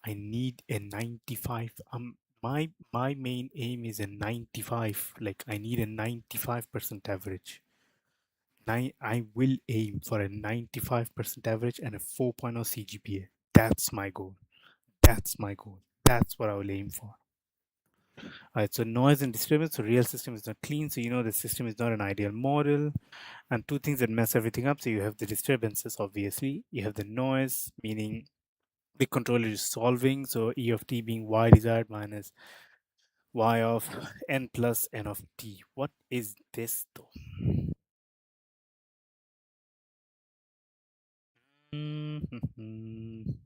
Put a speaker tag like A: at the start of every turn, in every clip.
A: I need a 95. My main aim is a 95. Like I need a 95% average. I will aim for a 95% average and a 4.0 CGPA. That's my goal. That's my goal. That's what I will aim for. Alright, so noise and disturbance. So real system is not clean. So you know the system is not an ideal model. And two things that mess everything up. So you have the disturbances, obviously. You have the noise, meaning the controller is solving. So E of t being y desired minus y of n plus n of t. What is this though? Mhm.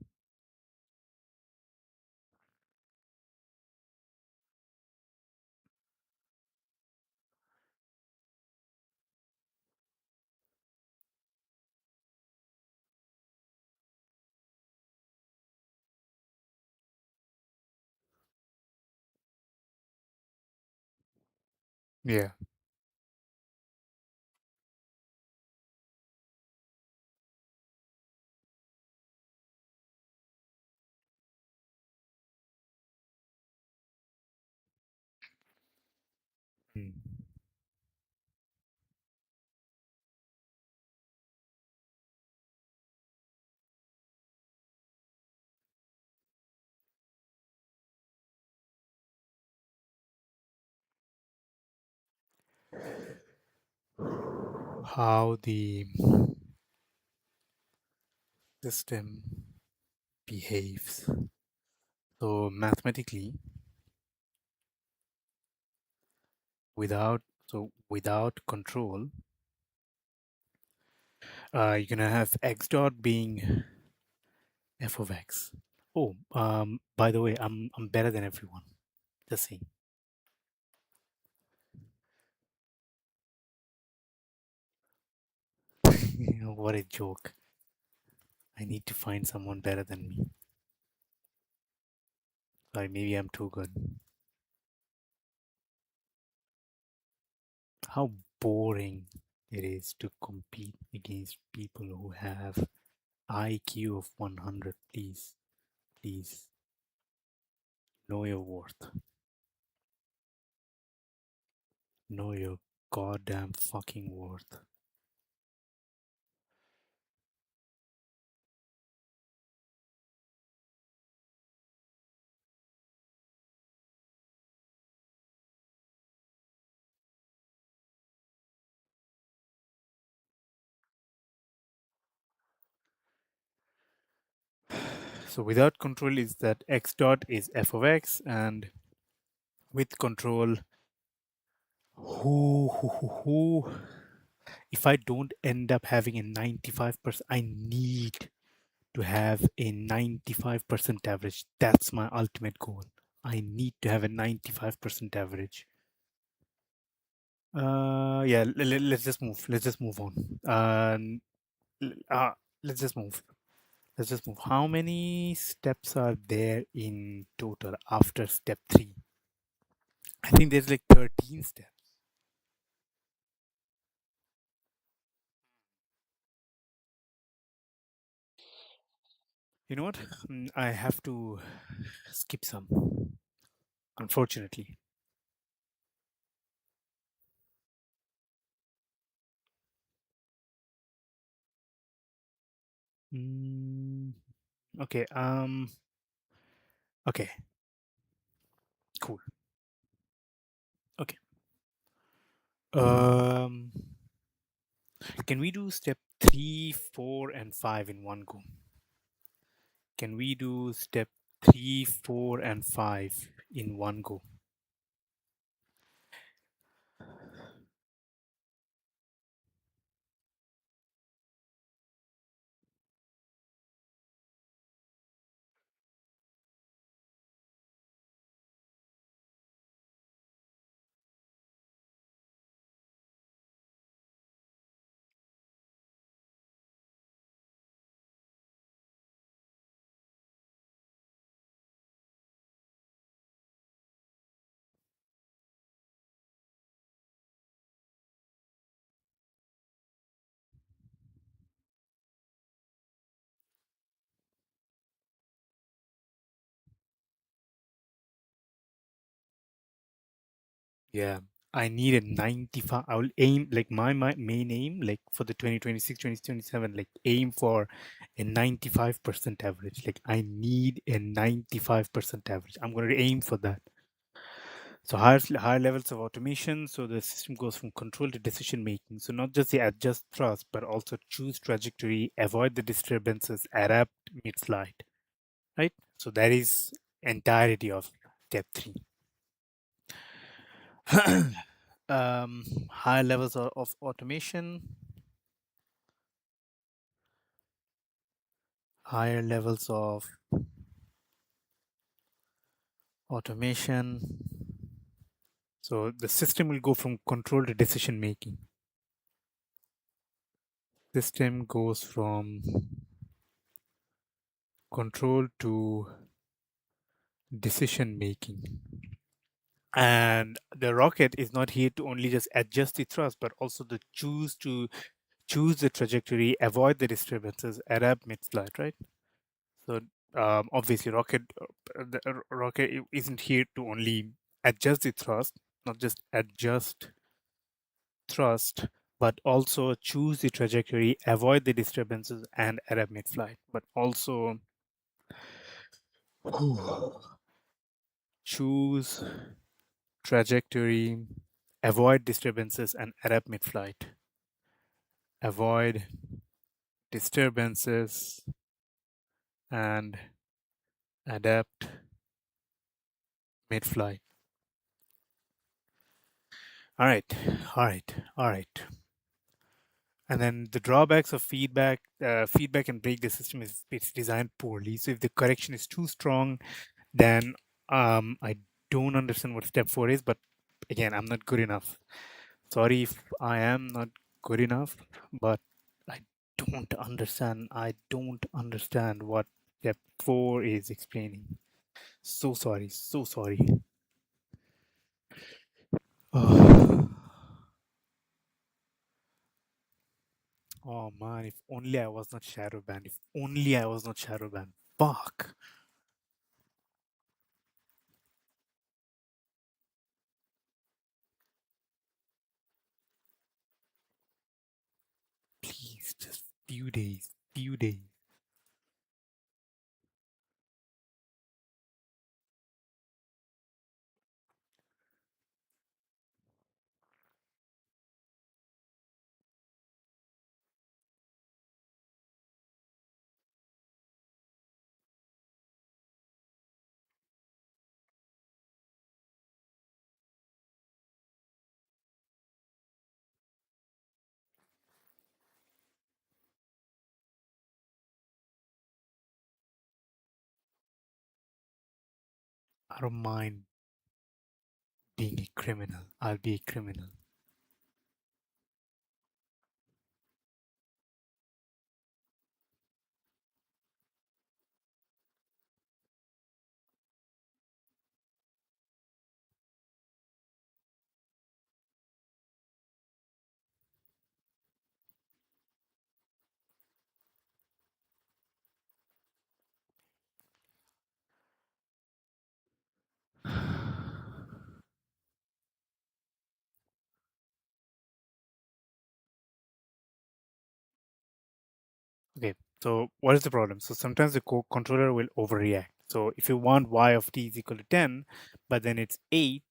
A: Yeah. Mm. How the system behaves. So mathematically, without control, you're gonna have x dot being f of x. Oh, by the way, I'm better than everyone. Just saying. What a joke. I need to find someone better than me. Sorry, maybe I'm too good. How boring it is to compete against people who have IQ of 100. Please, please, know your worth. Know your goddamn fucking worth. So without control is that x dot is f of x, and with control, who if I don't end up having a 95%, I need to have a 95% average. That's my ultimate goal. I need to have a 95% average. Yeah, let's just move. Let's just move on. Let's just move. Let's just move. How many steps are there in total after step three? I think there's like 13 steps. You know what? I have to skip some, unfortunately. Mm, okay. Okay. Cool. Okay. Um. Can we do step three, four, and five in one go? Can we do step three, four, and five in one go? Yeah, I need a 95. I will aim like my main aim, like for the 2026, 2027, like aim for a 95% average. Like I need a 95% average. I'm going to aim for that. So higher levels of automation. So the system goes from control to decision making. So not just the adjust thrust, but also choose trajectory, avoid the disturbances, adapt mid-slide. Right. So that is entirety of step three. Higher levels of automation, higher levels of automation. So the system will go from control to decision making. System goes from control to decision making. And the rocket is not here to only just adjust the thrust, but also to choose the trajectory, avoid the disturbances, adapt mid-flight, right? So obviously, rocket isn't here to only adjust the thrust, not just adjust thrust, but also choose the trajectory, avoid the disturbances, and adapt mid-flight. But also choose trajectory, avoid disturbances, and adapt mid-flight. Avoid disturbances and adapt mid-flight. All right, all right, all right. And then the drawbacks of feedback can break the system if it's designed poorly. So if the correction is too strong, then I don't understand what step four is. But again, I'm not good enough. Sorry if I am not good enough, but I don't understand. I don't understand what step four is explaining. So sorry. So sorry. Oh, oh man, if only I was not shadow banned. If only I was not shadow banned. Fuck. Please, just few days, few days. I don't mind being a criminal. I'll be a criminal. Okay, so what is the problem? So sometimes the controller will overreact. So if you want y of t is equal to 10, but then it's 8,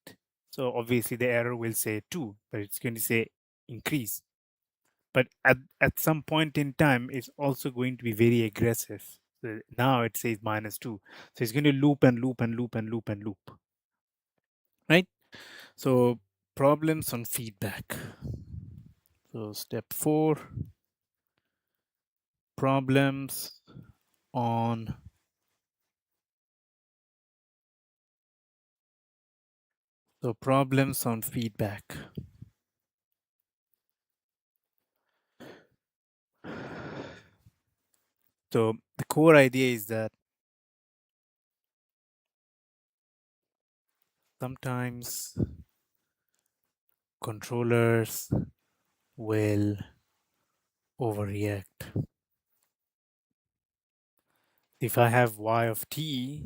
A: so obviously the error will say 2, but it's going to say increase. But at some point in time, it's also going to be very aggressive. So now it says -2. So it's going to loop and loop and loop and loop and loop, right? So problems on feedback. So step 4, problems on problems on feedback. So the core idea is that sometimes controllers will overreact. If I have y of t,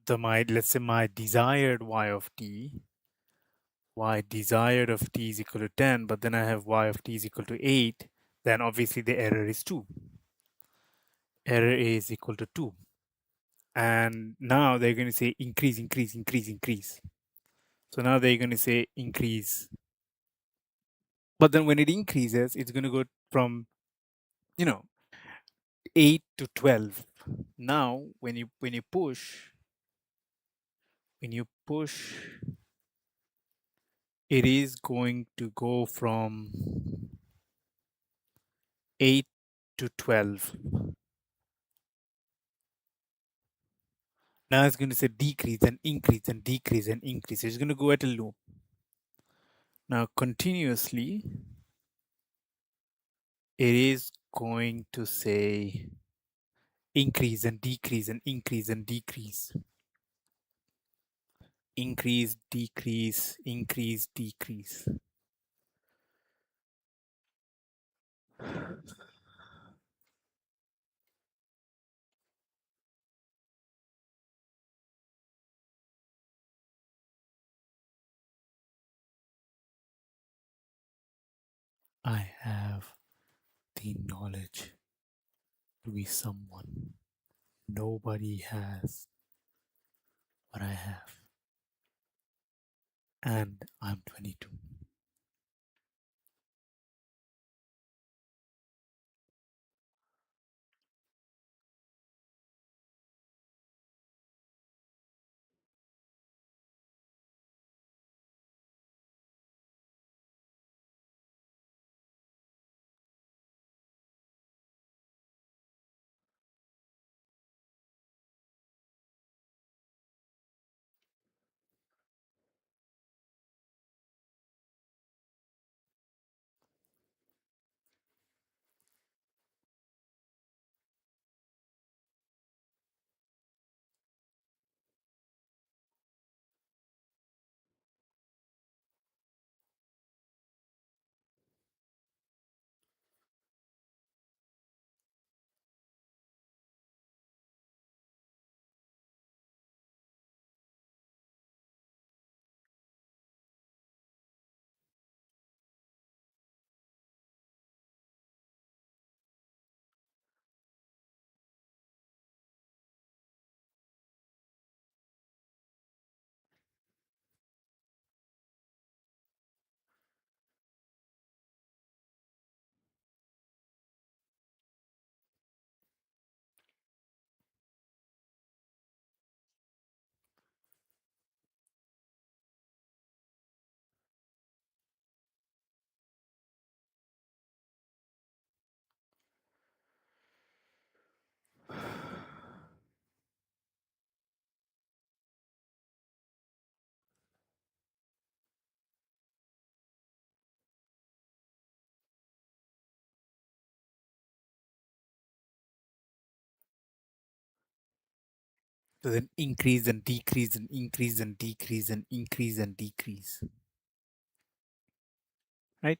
A: let's say my desired y of t y desired of t is equal to 10, but then I have y of t is equal to 8, then obviously the error is 2. Error is equal to 2. And now they're going to say increase, increase, increase, increase. So now they're going to say increase. But then when it increases, it's going to go from, you know, 8 to 12. Now when you push, it is going to go from 8 to 12. Now it's going to say decrease and increase and decrease and increase. It's going to go at a loop. Now continuously, it is going to say increase and decrease and increase and decrease. Increase, decrease, increase, decrease. I have the knowledge to be someone. Nobody has what I have. And I'm 22. So then increase and decrease and increase and decrease and increase and decrease. Right?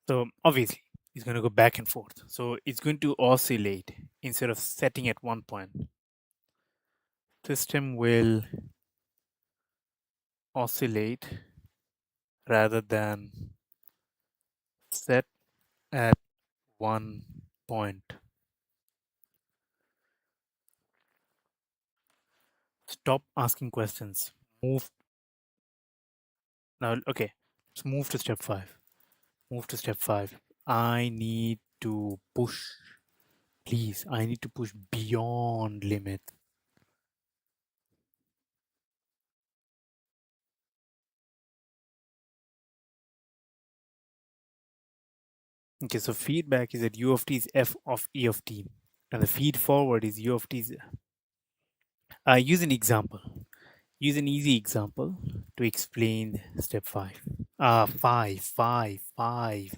A: So obviously it's going to go back and forth. So it's going to oscillate instead of setting at one point. System will oscillate rather than set at one point. Stop asking questions. Move now. Okay, let's move to step 5. Move to step 5. I need to push. Please, I need to push beyond limit. Okay, so feedback is that u of t is f of e of t. And the feed forward is u of t is. Use an example. Use an easy example to explain step 5. Five.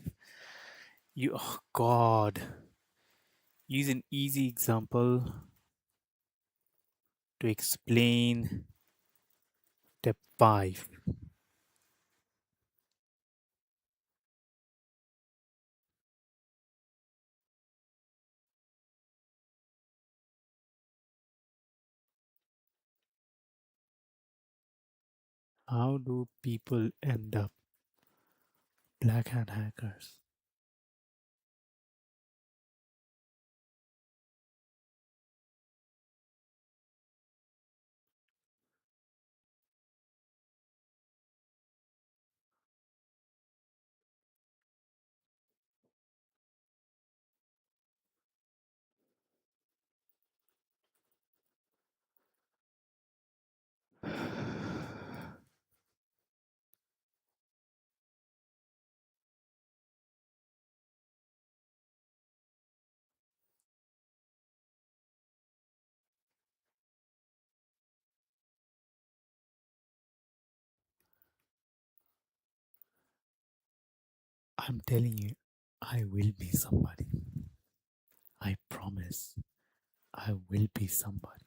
A: You, oh God. Use an easy example to explain step 5. How do people end up black hat hackers? I'm telling you, I will be somebody. I promise. I will be somebody.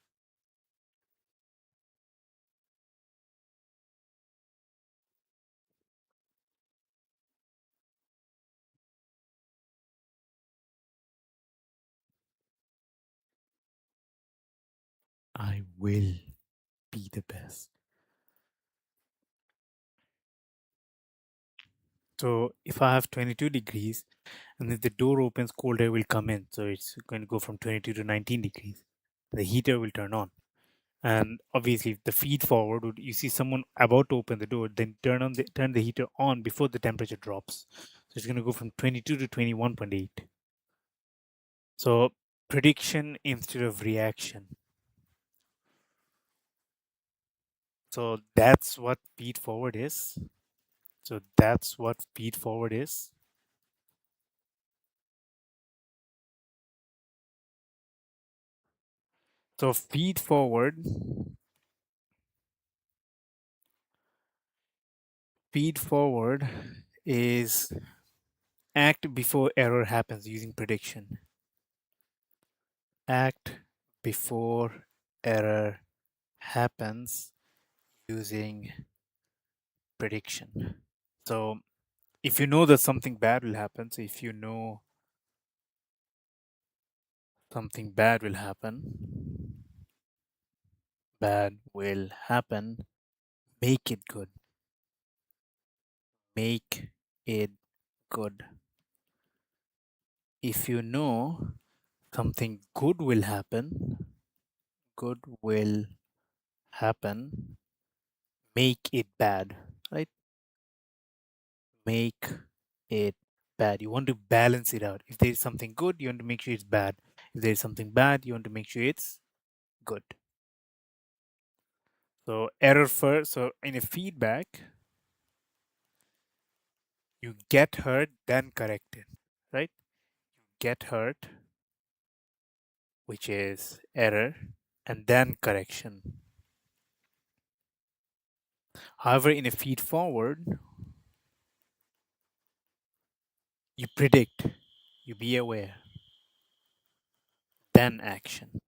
A: I will be the best. So if I have 22 degrees and if the door opens, cold air will come in. So it's going to go from 22 to 19 degrees. The heater will turn on. And obviously, if the feed forward, you see someone about to open the door, then turn the heater on before the temperature drops. So it's going to go from 22 to 21.8. So prediction instead of reaction. So that's what feed forward is. So that's what feed forward is. So feed forward is act before error happens using prediction. Act before error happens using prediction. So if you know that something bad will happen, so if you know something bad will happen, make it good. Make it good. If you know something good will happen, make it bad, right? Make it bad. You want to balance it out. If there is something good, you want to make sure it's bad. If there is something bad, you want to make sure it's good. So error first. So in a feedback, you get hurt, then correct it, right? Get hurt, which is error, and then correction. However, in a feed forward, you predict, you be aware, then action.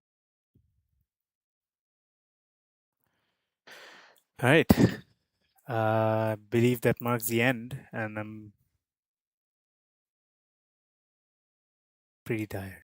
A: All right. I believe that marks the end, and I'm pretty tired.